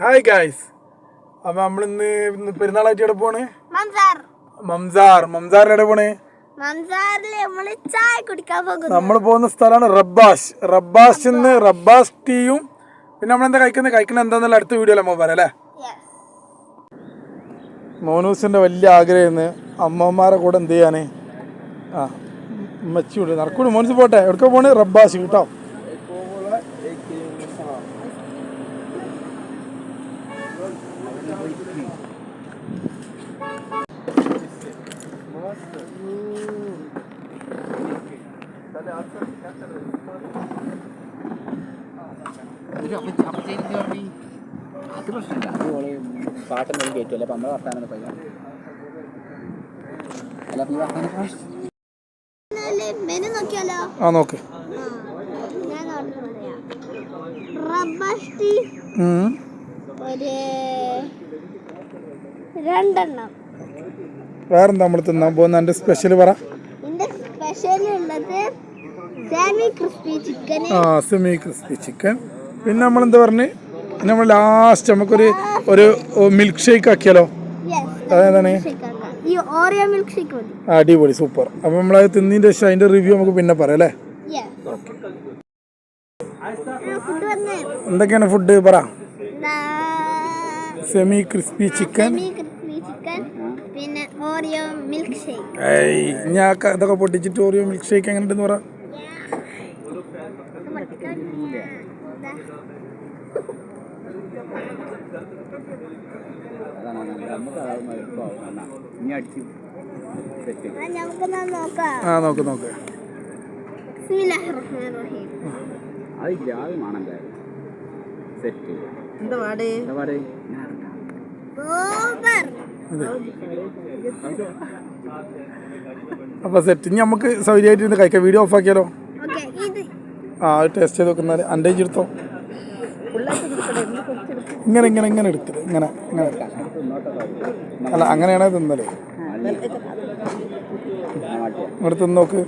Hi guys, അപ്പൊ നമ്മളിന്ന് പെരുന്നാളായിട്ട് എവിടെ പോണ്? മംസാറിന് പോണ്? നമ്മൾ പോകുന്ന സ്ഥലമാണ് റബ്ബാസ് ടീയും. പിന്നെ നമ്മളെന്താ കഴിക്കുന്ന എന്താന്നുള്ള അടുത്ത വീഡിയോയിൽ നമ്മൾ പറയാം അല്ലേ? മോനൂസിന്റെ വലിയ ആഗ്രഹമായിരുന്നു അമ്മമാരെ കൂടെ എന്ത് ചെയ്യാന്. ഉമ്മച്ചൂട് നടക്കൂട്. മോനൂസ് പോട്ടെ. എവിടെ പോണ്? റബ്ബാസ് കേട്ടോ. പാട്ടൊന്നും കേട്ടില്ല. അപ്പൊ നമ്മളെ വർത്താനം നോക്ക്. വേറെന്താ നമ്മൾ തിന്നാൻ പോകുന്ന? എന്റെ സ്പെഷ്യൽ പറ. Semi crispy chicken. പിന്നെ നമ്മളെന്താ പറഞ്ഞ് നമ്മൾ ലാസ്റ്റ് നമുക്കൊരു മിൽക്ക് ഷേക്ക് ആക്കിയാലോ? അതെന്താണ്? അടിപൊളി, സൂപ്പർ. അപ്പൊ നമ്മളത് തിന്നതിന്റെ ശേഷം അതിന്റെ റിവ്യൂ നമുക്ക് പിന്നെ പറയാം അല്ലേ? എന്തൊക്കെയാണ് ഫുഡ് പറ. സെമി ക്രിസ്പി ചിക്കൻ, പിന്നെ ഓറിയോ മിൽക്ക് ഷേക്ക്. ഞാൻ ഇതൊക്കെ പൊട്ടിച്ചിട്ട് ഓറിയോ മിൽക്ക് ഷേക്ക് എങ്ങനെ ഉണ്ടെന്ന് പറ. നോക്ക്. അപ്പൊ സെറ്റ്. ഇനി നമുക്ക് സൗകര്യമായിട്ട് ഇരുന്ന് കഴിക്കാം. Video of ആക്കിയാലോ? ടേസ്റ്റ് ചെയ്ത് നോക്കുന്നാല് അൻ്റെ എടുത്തോ. ഇങ്ങനെ എടുക്കല്. ഇങ്ങനെ അല്ല, അങ്ങനെയാണെ തിന്നല്. ഇവിടെ തിന്ന് നോക്ക്.